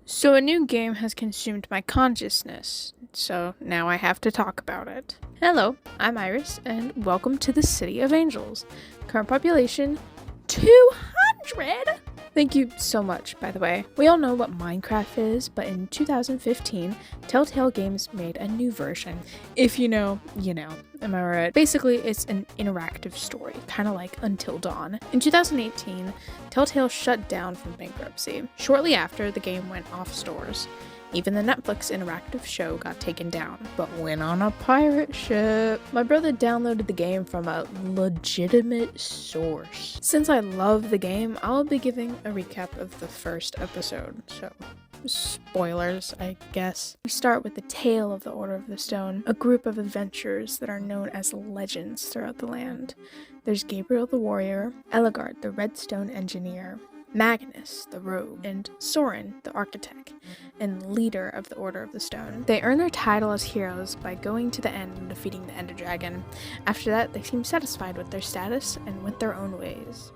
So a new game has consumed my consciousness, so now I have to talk about it. Hello, I'm Iris, and welcome to the City of Angels. Current population, 200! Thank you so much, by the way. We all know what Minecraft is, but in 2015, Telltale Games made a new version. If you know, you know. Am I right? Basically, it's an interactive story, kind of like Until Dawn. In 2018, Telltale shut down from bankruptcy. Shortly after, the game went off stores. Even the Netflix interactive show got taken down, but went on a pirate ship. My brother downloaded the game from a legitimate source. Since I love the game, I'll be giving a recap of the first episode, so spoilers, I guess. We start with the tale of the Order of the Stone, a group of adventurers that are known as legends throughout the land. There's Gabriel the warrior, Eligard the redstone engineer, Magnus, the rogue, and Soren, the architect, and leader of the Order of the Stone. They earn their title as heroes by going to the end and defeating the Ender Dragon. After that, they seem satisfied with their status and went their own ways.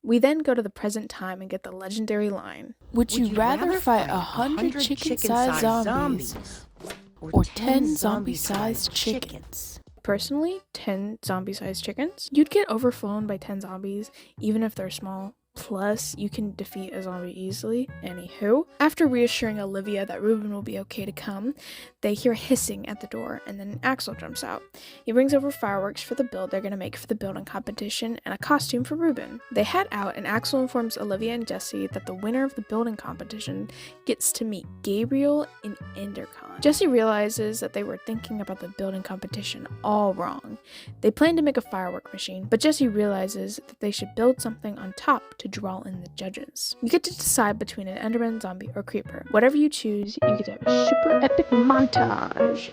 We then go to the present time and get the legendary line. Would you rather fight 100 chicken-sized zombies or 10 zombie-sized chickens? Personally, 10 zombie-sized chickens. You'd get overflown by 10 zombies, even if they're small. Plus, you can defeat a zombie easily. Anywho, after reassuring Olivia that Ruben will be okay to come, they hear hissing at the door, and then Axel jumps out. He brings over fireworks for the build they're going to make for the building competition and a costume for Ruben. They head out, and Axel informs Olivia and Jesse that the winner of the building competition gets to meet Gabriel in Endercon. Jesse realizes that they were thinking about the building competition all wrong. They plan to make a firework machine, but Jesse realizes that they should build something on top to draw in the judges. You get to decide between an Enderman, zombie, or creeper. Whatever you choose, you get to have a super epic montage.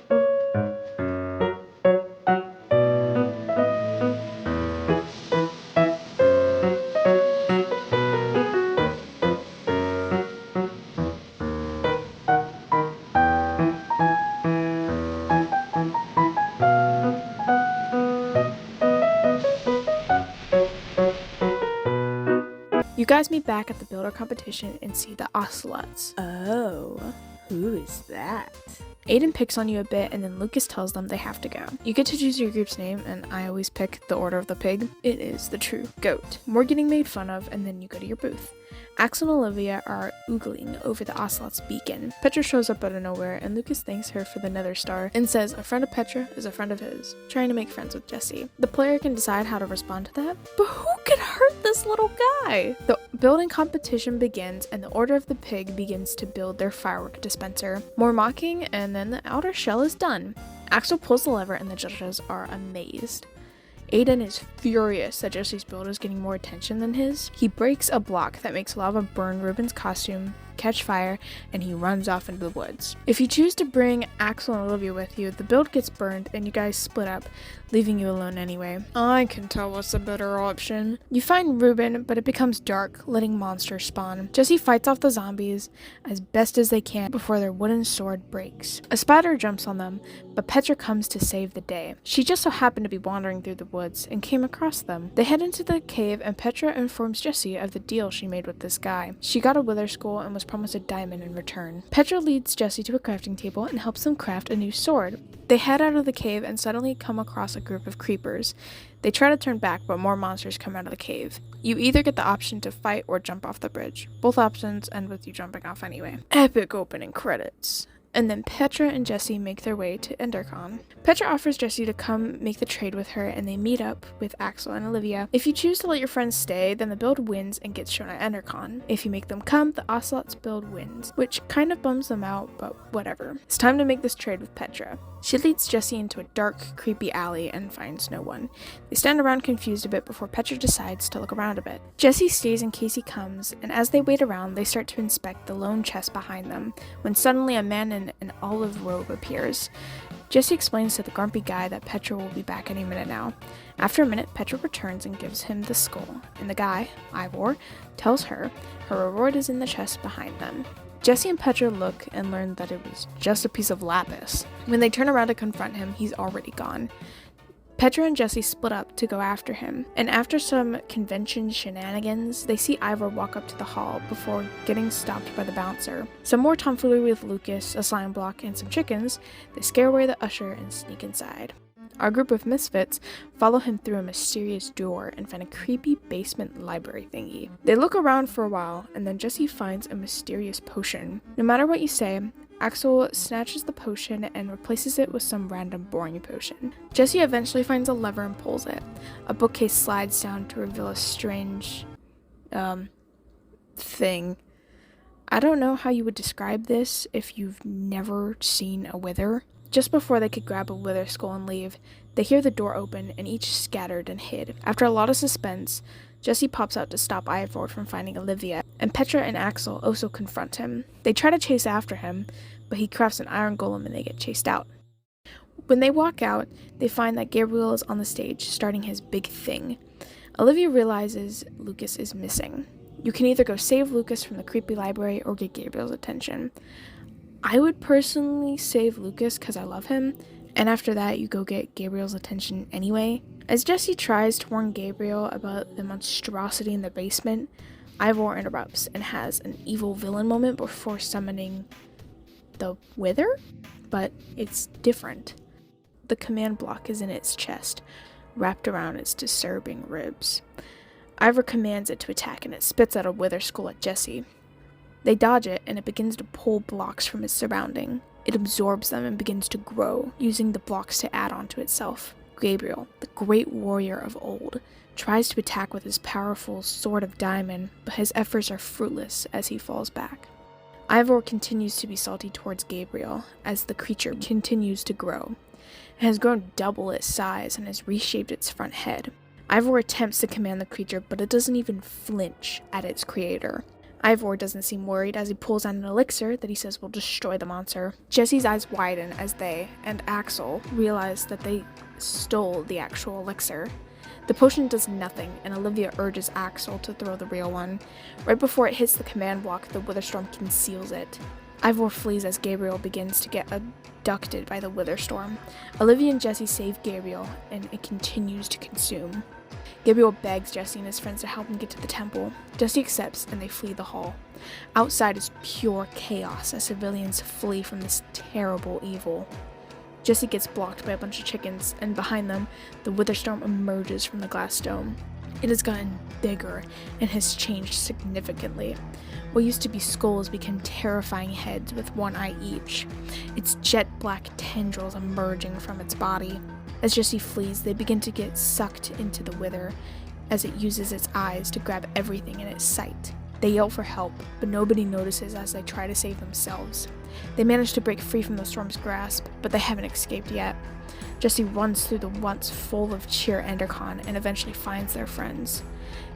You guys meet back at the builder competition and see the ocelots. Oh, who is that? Aiden picks on you a bit, and then Lucas tells them they have to go. You get to choose your group's name, and I always pick the Order of the Pig. It is the true goat. More getting made fun of, and then you go to your booth. Axel and Olivia are oogling over the ocelot's beacon. Petra shows up out of nowhere, and Lucas thanks her for the nether star and says a friend of Petra is a friend of his, trying to make friends with Jesse. The player can decide how to respond to that, but who could hurt this little guy? The building competition begins, and the Order of the Pig begins to build their firework dispenser. More mocking, and then the outer shell is done. Axel pulls the lever, and the judges are amazed. Aiden is furious that Jesse's build is getting more attention than his. He breaks a block that makes lava burn Ruben's costume, catch fire, and he runs off into the woods. If you choose to bring Axel and Olivia with you, the build gets burned and you guys split up, leaving you alone anyway. I can tell what's the better option. You find Ruben, but it becomes dark, letting monsters spawn. Jesse fights off the zombies as best as they can before their wooden sword breaks. A spider jumps on them, but Petra comes to save the day. She just so happened to be wandering through the woods and came across them. They head into the cave, and Petra informs Jesse of the deal she made with this guy. She got a wither skull and was promised a diamond in return. Petra leads Jesse to a crafting table and helps them craft a new sword. They head out of the cave and suddenly come across a group of creepers. They try to turn back, but more monsters come out of the cave. You either get the option to fight or jump off the bridge. Both options end with you jumping off anyway. Epic opening credits. And then Petra and Jesse make their way to Endercon. Petra offers Jesse to come make the trade with her, and they meet up with Axel and Olivia. If you choose to let your friends stay, then the build wins and gets shown at Endercon. If you make them come, the Ocelot's build wins, which kind of bums them out, but whatever. It's time to make this trade with Petra. She leads Jesse into a dark, creepy alley and finds no one. They stand around confused a bit before Petra decides to look around a bit. Jesse stays in case he comes, and as they wait around, they start to inspect the lone chest behind them, when suddenly a man in an olive robe appears. Jesse explains to the grumpy guy that Petra will be back any minute now. After a minute, Petra returns and gives him the skull, and the guy, Ivor, tells her reward is in the chest behind them. Jesse and Petra look and learn that it was just a piece of lapis. When they turn around to confront him, he's already gone. Petra and Jesse split up to go after him, and after some convention shenanigans, they see Ivor walk up to the hall before getting stopped by the bouncer. Some more tomfoolery with Lukas, a slime block, and some chickens. They scare away the usher and sneak inside. Our group of misfits follow him through a mysterious door and find a creepy basement library thingy. They look around for a while, and then Jesse finds a mysterious potion. No matter what you say, Axel snatches the potion and replaces it with some random boring potion. Jesse eventually finds a lever and pulls it. A bookcase slides down to reveal a strange, thing. I don't know how you would describe this if you've never seen a wither. Just before they could grab a wither skull and leave, they hear the door open and each scattered and hid. After a lot of suspense, Jesse pops out to stop Ivor from finding Olivia, and Petra and Axel also confront him. They try to chase after him, but he crafts an iron golem and they get chased out. When they walk out, they find that Gabriel is on the stage, starting his big thing. Olivia realizes Lukas is missing. You can either go save Lukas from the creepy library or get Gabriel's attention. I would personally save Lukas because I love him, and after that you go get Gabriel's attention anyway. As Jesse tries to warn Gabriel about the monstrosity in the basement, Ivor interrupts and has an evil villain moment before summoning the Wither, but it's different. The command block is in its chest, wrapped around its disturbing ribs. Ivor commands it to attack and it spits out a Wither skull at Jesse. They dodge it and it begins to pull blocks from its surrounding. It absorbs them and begins to grow, using the blocks to add onto itself. Gabriel, the great warrior of old, tries to attack with his powerful Sword of Diamond, but his efforts are fruitless as he falls back. Ivor continues to be salty towards Gabriel as the creature continues to grow. It has grown double its size and has reshaped its front head. Ivor attempts to command the creature, but it doesn't even flinch at its creator. Ivor doesn't seem worried as he pulls out an elixir that he says will destroy the monster. Jesse's eyes widen as they and Axel realize that they stole the actual elixir. The potion does nothing, and Olivia urges Axel to throw the real one. Right before it hits the command block, the Witherstorm conceals it. Ivor flees as Gabriel begins to get abducted by the Witherstorm. Olivia and Jesse save Gabriel, and it continues to consume. Gabriel begs Jesse and his friends to help him get to the temple. Jesse accepts, and they flee the hall. Outside is pure chaos as civilians flee from this terrible evil. Jesse gets blocked by a bunch of chickens, and behind them, the Witherstorm emerges from the glass dome. It has gotten bigger and has changed significantly. What used to be skulls became terrifying heads with one eye each, its jet black tendrils emerging from its body. As Jesse flees, they begin to get sucked into the Wither as it uses its eyes to grab everything in its sight. They yell for help, but nobody notices as they try to save themselves. They manage to break free from the storm's grasp, but they haven't escaped yet. Jesse runs through the once full of cheer Endercon and eventually finds their friends.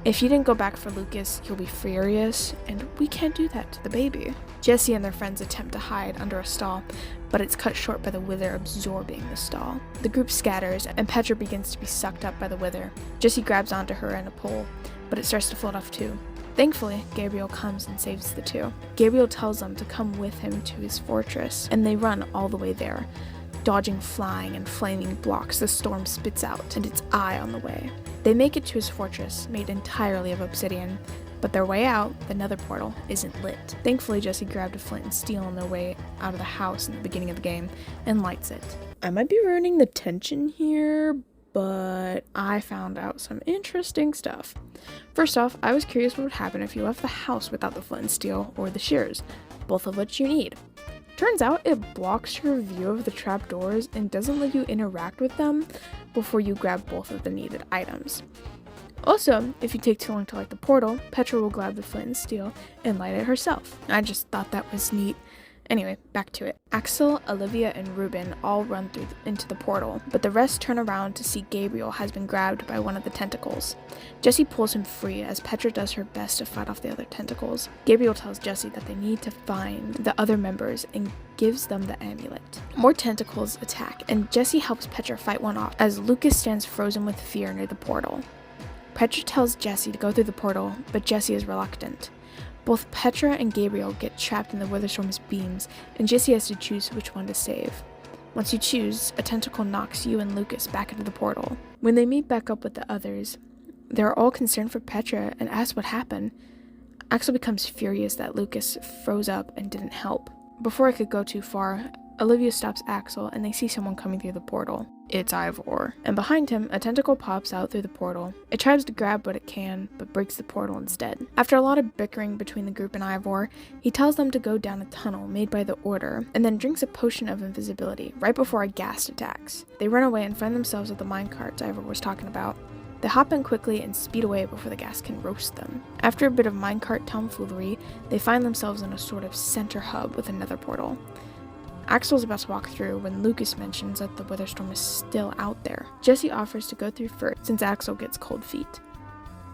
If you didn't go back for Lukas, you'll be furious, and we can't do that to the baby. Jesse and their friends attempt to hide under a stall, but it's cut short by the Wither absorbing the stall. The group scatters, and Petra begins to be sucked up by the Wither. Jesse grabs onto her in a pole, but it starts to float off too. Thankfully, Gabriel comes and saves the two. Gabriel tells them to come with him to his fortress, and they run all the way there, dodging flying and flaming blocks the storm spits out, and its eye on the way. They make it to his fortress, made entirely of obsidian, but their way out, the nether portal, isn't lit. Thankfully, Jesse grabbed a flint and steel on their way out of the house in the beginning of the game, and lights it. I might be ruining the tension here, but I found out some interesting stuff. First off, I was curious what would happen if you left the house without the flint and steel or the shears, both of which you need. Turns out it blocks your view of the trapdoors and doesn't let you interact with them before you grab both of the needed items. Also, if you take too long to light the portal, Petra will grab the flint and steel and light it herself. I just thought that was neat. Anyway, back to it. Axel, Olivia, and Ruben all run into the portal, but the rest turn around to see Gabriel has been grabbed by one of the tentacles. Jesse pulls him free as Petra does her best to fight off the other tentacles. Gabriel tells Jesse that they need to find the other members and gives them the amulet. More tentacles attack, and Jesse helps Petra fight one off as Lukas stands frozen with fear near the portal. Petra tells Jesse to go through the portal, but Jesse is reluctant. Both Petra and Gabriel get trapped in the Witherstorm's beams, and Jesse has to choose which one to save. Once you choose, a tentacle knocks you and LUKAS back into the portal. When they meet back up with the others, they're all concerned for Petra and ask what happened. Axel becomes furious that LUKAS froze up and didn't help. Before it could go too far, Olivia stops Axel and they see someone coming through the portal. It's Ivor. And behind him, a tentacle pops out through the portal. It tries to grab what it can, but breaks the portal instead. After a lot of bickering between the group and Ivor, he tells them to go down a tunnel made by the Order, and then drinks a potion of invisibility right before a ghast attacks. They run away and find themselves at the minecarts Ivor was talking about. They hop in quickly and speed away before the ghast can roast them. After a bit of minecart tomfoolery, they find themselves in a sort of center hub with another portal. Axel's about to walk through when LUKAS mentions that the Witherstorm is still out there. Jesse offers to go through first since Axel gets cold feet.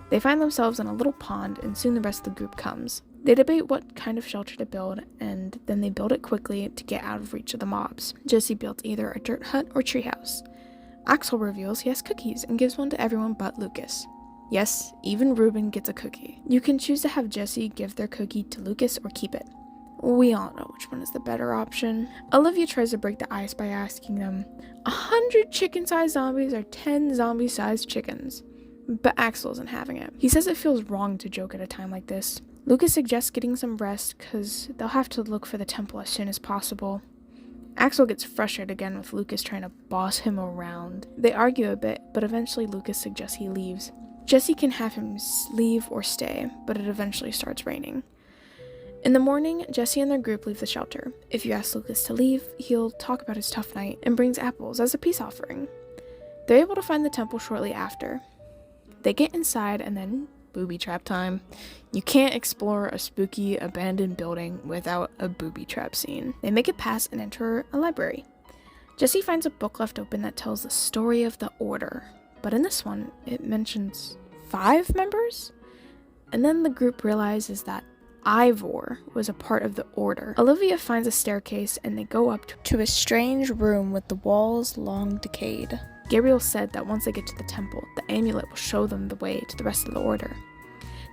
They find themselves in a little pond and soon the rest of the group comes. They debate what kind of shelter to build and then they build it quickly to get out of reach of the mobs. Jesse built either a dirt hut or treehouse. Axel reveals he has cookies and gives one to everyone but LUKAS. Yes, even Ruben gets a cookie. You can choose to have Jesse give their cookie to LUKAS or keep it. We all know which one is the better option. Olivia tries to break the ice by asking them, 100 chicken-sized zombies or 10 zombie-sized chickens? But Axel isn't having it. He says it feels wrong to joke at a time like this. LUKAS suggests getting some rest because they'll have to look for the temple as soon as possible. Axel gets frustrated again with LUKAS trying to boss him around. They argue a bit, but eventually LUKAS suggests he leaves. Jesse can have him leave or stay, but it eventually starts raining. In the morning, Jesse and their group leave the shelter. If you ask LUKAS to leave, he'll talk about his tough night and brings apples as a peace offering. They're able to find the temple shortly after. They get inside and then booby trap time. You can't explore a spooky abandoned building without a booby trap scene. They make it past and enter a library. Jesse finds a book left open that tells the story of the Order, but in this one, it mentions 5 members? And then the group realizes that Ivor was a part of the Order. Olivia finds a staircase and they go up to a strange room with the walls long decayed. Gabriel said that once they get to the temple, the amulet will show them the way to the rest of the Order.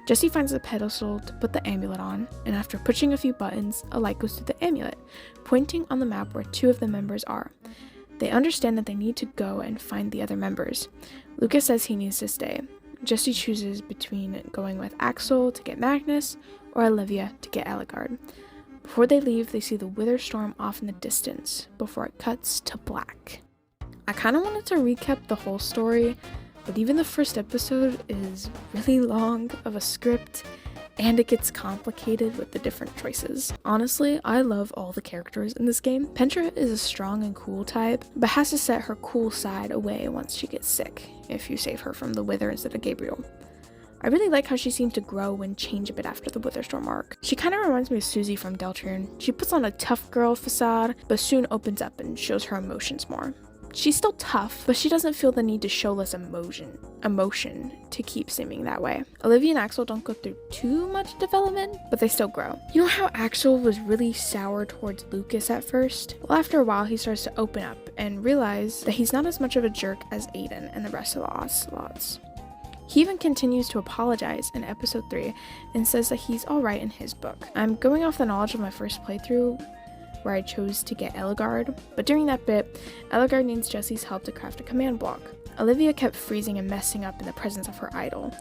Jesse finds a pedestal to put the amulet on, and after pushing a few buttons, a light goes through the amulet, pointing on the map where 2 of the members are. They understand that they need to go and find the other members. LUKAS says he needs to stay. Jesse chooses between going with Axel to get Magnus or Olivia to get Ellegaard. Before they leave, they see the Witherstorm off in the distance before it cuts to black. I kind of wanted to recap the whole story, but even the first episode is really long of a script and it gets complicated with the different choices. Honestly, I love all the characters in this game. Petra is a strong and cool type, but has to set her cool side away once she gets sick, if you save her from the Wither instead of Gabriel. I really like how she seemed to grow and change a bit after the Witherstorm arc. She kind of reminds me of Susie from Deltarune. She puts on a tough girl facade, but soon opens up and shows her emotions more. She's still tough, but she doesn't feel the need to show less emotion to keep seeming that way. Olivia and Axel don't go through too much development, but they still grow. You know how Axel was really sour towards LUKAS at first? Well, after a while, he starts to open up and realize that he's not as much of a jerk as Aiden and the rest of the Ocelots. He even continues to apologize in episode 3 and says that he's alright in his book. I'm going off the knowledge of my first playthrough where I chose to get Ellegaard, but during that bit, Ellegaard needs Jesse's help to craft a command block. Olivia kept freezing and messing up in the presence of her idol.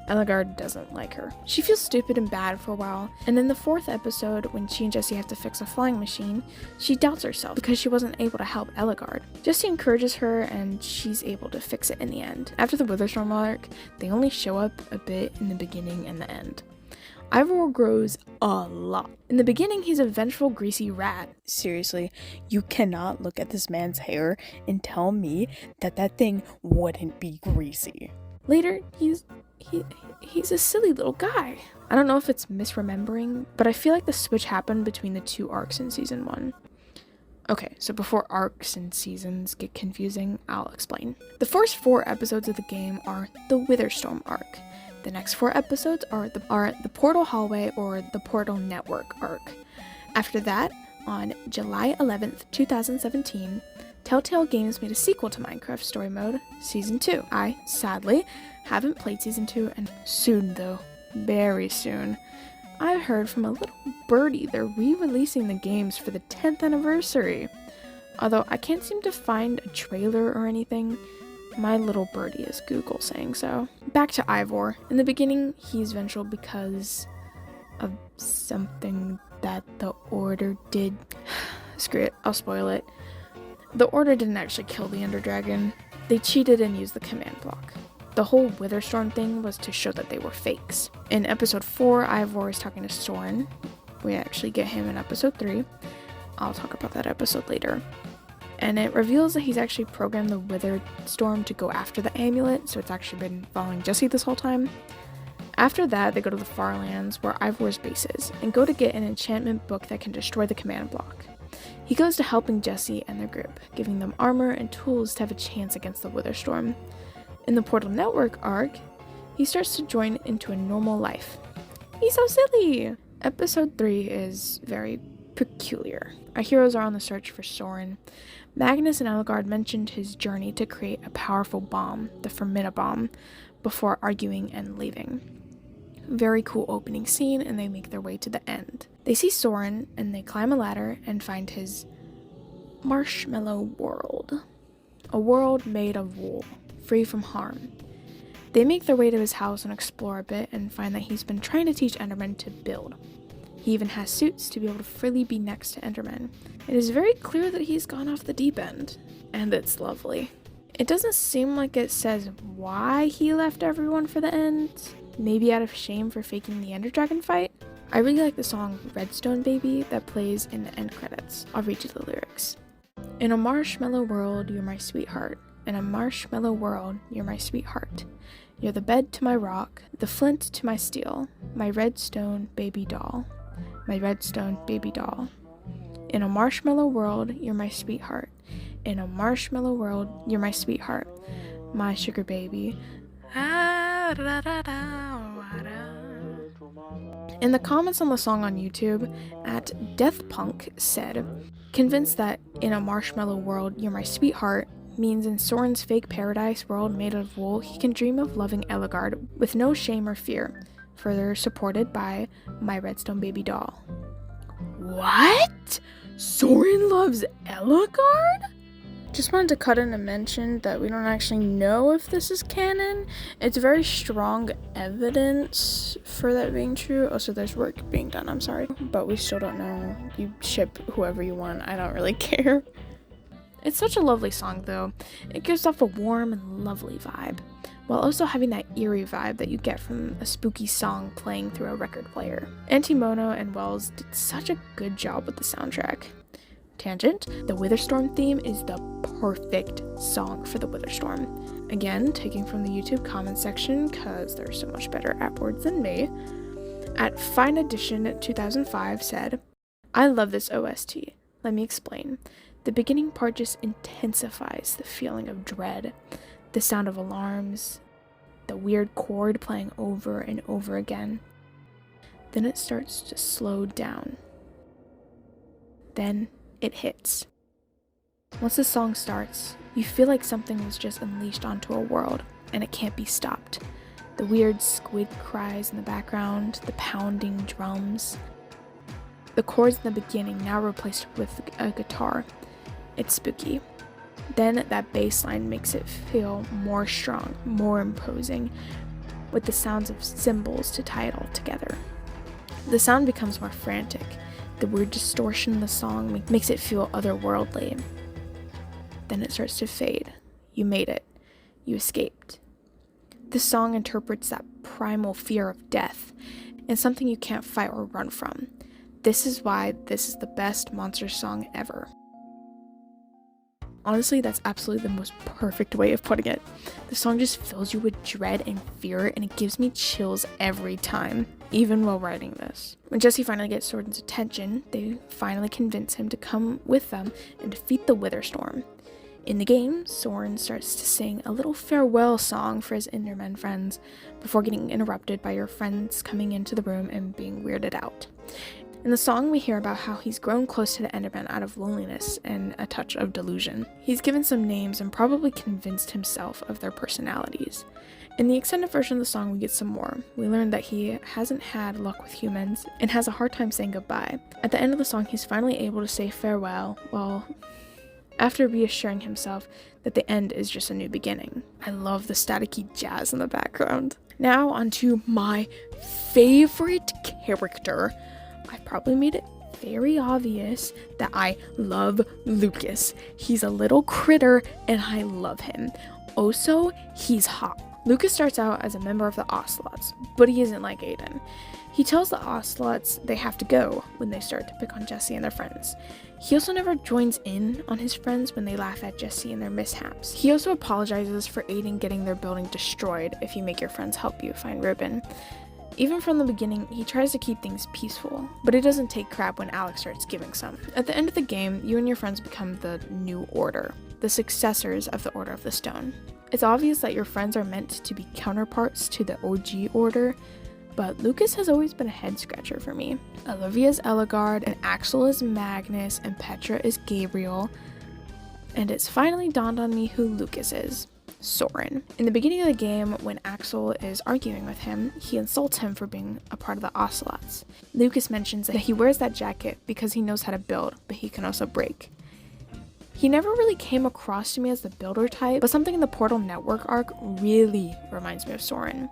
Ellegaard doesn't like her. She feels stupid and bad for a while, and in the 4th episode, when she and Jesse have to fix a flying machine, she doubts herself because she wasn't able to help Ellegaard. Jesse encourages her, and she's able to fix it in the end. After the Witherstorm arc, they only show up a bit in the beginning and the end. Ivor grows a lot. In the beginning, he's a vengeful, greasy rat. Seriously, you cannot look at this man's hair and tell me that that thing wouldn't be greasy. Later, he's a silly little guy. I don't know if it's misremembering, but I feel like the switch happened between the 2 arcs in season 1. Okay, so before arcs and seasons get confusing, I'll explain. The first 4 episodes of the game are the Witherstorm arc. The next 4 episodes are the Portal Hallway or the Portal Network arc. After that, on July 11th, 2017, Telltale Games made a sequel to Minecraft Story Mode, Season 2. I, sadly, haven't played Season 2, and soon though, very soon, I heard from a little birdie they're re-releasing the games for the 10th anniversary. although I can't seem to find a trailer or anything. My little birdie is Google saying so. Back to Ivor. In the beginning, he's vengeful because of something that the Order did. Screw it, I'll spoil it. The Order didn't actually kill the Ender Dragon. They cheated and used the command block. The whole Witherstorm thing was to show that they were fakes. In episode 4, Ivor is talking to Soren. We actually get him in episode 3. I'll talk about that episode later. And it reveals that he's actually programmed the Witherstorm to go after the amulet, so it's actually been following Jesse this whole time. After that, they go to the Far Lands, where Ivor's base is, and go to get an enchantment book that can destroy the command block. He goes to helping Jesse and their group, giving them armor and tools to have a chance against the Witherstorm. In the Portal Network arc, he starts to join into a normal life. He's so silly! Episode 3 is very peculiar. Our heroes are on the search for Soren. Magnus and Ellegaard mentioned his journey to create a powerful bomb, the Fermina bomb, before arguing and leaving. Very cool opening scene, and they make their way to the end. They see Soren, and they climb a ladder and find his marshmallow world. A world made of wool, free from harm. They make their way to his house and explore a bit and find that he's been trying to teach Endermen to build. He even has suits to be able to freely be next to Endermen. It is very clear that he's gone off the deep end, and it's lovely. It doesn't seem like it says why he left everyone for the end, maybe out of shame for faking the Ender Dragon fight. I really like the song Redstone Baby that plays in the end credits. I'll read you the lyrics. In a marshmallow world, you're my sweetheart. In a marshmallow world, you're my sweetheart. You're the bed to my rock, the flint to my steel, my redstone baby doll. My redstone baby doll. In a marshmallow world, you're my sweetheart. In a marshmallow world, you're my sweetheart. My sugar baby. In the comments on the song on YouTube, at DeathPunk said, convinced that in a marshmallow world, you're my sweetheart, means in Soren's fake paradise world made of wool, he can dream of loving Ellegaard with no shame or fear. Further supported by my redstone baby doll. What? Soren loves Ellegaard? Just wanted to cut in and mention that we don't actually know if this is canon. It's very strong evidence for that being true. Also, there's work being done, I'm sorry. But we still don't know. You ship whoever you want, I don't really care. It's such a lovely song though. It gives off a warm and lovely vibe, while also having that eerie vibe that you get from a spooky song playing through a record player. Antimono and Wells did such a good job with the soundtrack. Tangent, the Witherstorm theme is the perfect song for the Witherstorm. Again, taking from the YouTube comment section, cause they're so much better at words than me. At Fine Edition 2005 said, I love this OST. Let me explain. The beginning part just intensifies the feeling of dread. The sound of alarms, the weird chord playing over and over again. Then it starts to slow down. Then it hits. Once the song starts, you feel like something was just unleashed onto a world, and it can't be stopped. The weird squid cries in the background, the pounding drums. The chords in the beginning now replaced with a guitar. It's spooky. Then that bass line makes it feel more strong, more imposing, with the sounds of cymbals to tie it all together. The sound becomes more frantic. The weird distortion in the song makes it feel otherworldly. Then it starts to fade. You made it. You escaped. The song interprets that primal fear of death and something you can't fight or run from. This is why this is the best monster song ever. Honestly, that's absolutely the most perfect way of putting it. The song just fills you with dread and fear, and it gives me chills every time, even while writing this. When Jesse finally gets Soren's attention, they finally convince him to come with them and defeat the Witherstorm. In the game, Soren starts to sing a little farewell song for his Enderman friends before getting interrupted by your friends coming into the room and being weirded out. In the song, we hear about how he's grown close to the Enderman out of loneliness and a touch of delusion. He's given some names and probably convinced himself of their personalities. In the extended version of the song, we get some more. We learn that he hasn't had luck with humans and has a hard time saying goodbye. At the end of the song, he's finally able to say farewell while after reassuring himself that the end is just a new beginning. I love the staticky jazz in the background. Now onto my favorite character. I've probably made it very obvious that I love LUKAS. He's a little critter and I love him. Also, he's hot. LUKAS starts out as a member of the Ocelots, but he isn't like Aiden. He tells the Ocelots they have to go when they start to pick on Jesse and their friends. He also never joins in on his friends when they laugh at Jesse and their mishaps. He also apologizes for Aiden getting their building destroyed if you make your friends help you find Ribbon. Even from the beginning, he tries to keep things peaceful, but it doesn't take crap when Alex starts giving some. At the end of the game, you and your friends become the New Order, the successors of the Order of the Stone. It's obvious that your friends are meant to be counterparts to the OG Order, but LUKAS has always been a head-scratcher for me. Olivia is Eligard, and Axel is Magnus, and Petra is Gabriel, and it's finally dawned on me who LUKAS is. Soren. In the beginning of the game, when Axel is arguing with him, he insults him for being a part of the Ocelots. LUKAS mentions that he wears that jacket because he knows how to build, but he can also break. He never really came across to me as the builder type, but something in the Portal Network arc really reminds me of Soren.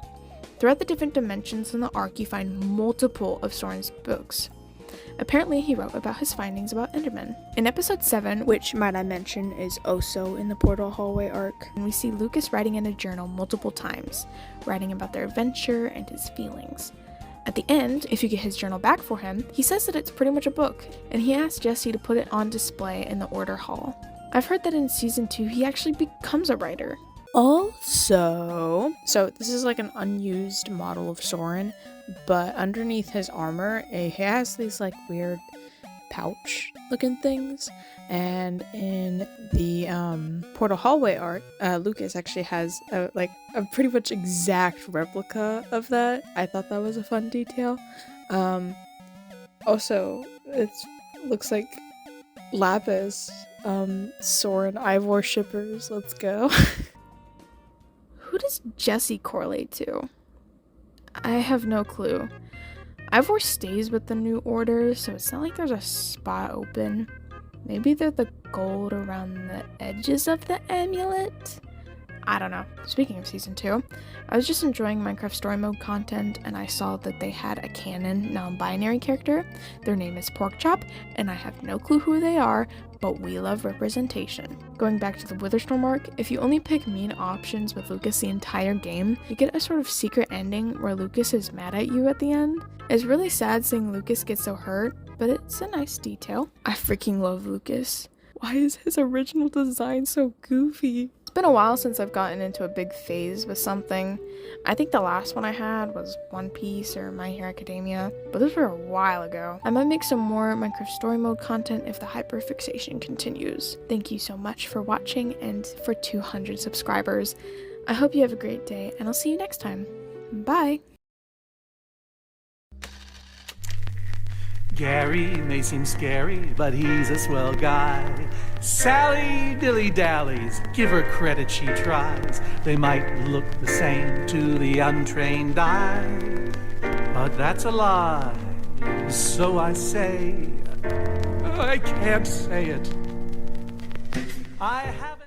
Throughout the different dimensions in the arc, you find multiple of Soren's books. Apparently, he wrote about his findings about Endermen. In episode 7, which might I mention is also in the Portal Hallway arc, we see LUKAS writing in a journal multiple times, writing about their adventure and his feelings. At the end, if you get his journal back for him, he says that it's pretty much a book, and he asks Jesse to put it on display in the Order Hall. I've heard that in season 2, he actually becomes a writer. Also, so this is like an unused model of Soren, but underneath his armor, he has these like weird pouch looking things, and in the Portal Hallway arc, LUKAS actually has a pretty much exact replica of that. I thought that was a fun detail. Also, it looks like Lapis, Soren, Ivor shippers. Let's go. Who does Jesse correlate to? I have no clue. Ivor stays with the New Order, so it's not like there's a spot open. Maybe they're the gold around the edges of the amulet? I don't know. Speaking of season 2, I was just enjoying Minecraft story mode content and I saw that they had a canon non-binary character. Their name is Porkchop, and I have no clue who they are, but we love representation. Going back to the Witherstorm arc, if you only pick mean options with LUKAS the entire game, you get a sort of secret ending where LUKAS is mad at you at the end. It's really sad seeing LUKAS get so hurt, but it's a nice detail. I freaking love LUKAS. Why is his original design so goofy? It's been a while since I've gotten into a big phase with something. I think the last one I had was One Piece or My Hero Academia, but those were a while ago. I might make some more Minecraft story mode content if the hyperfixation continues. Thank you so much for watching and for 200 subscribers. I hope you have a great day, and I'll see you next time. Bye! Gary may seem scary, but he's a swell guy. Sally dilly-dallies, give her credit, she tries. They might look the same to the untrained eye, but that's a lie, so I say, I can't say it. I have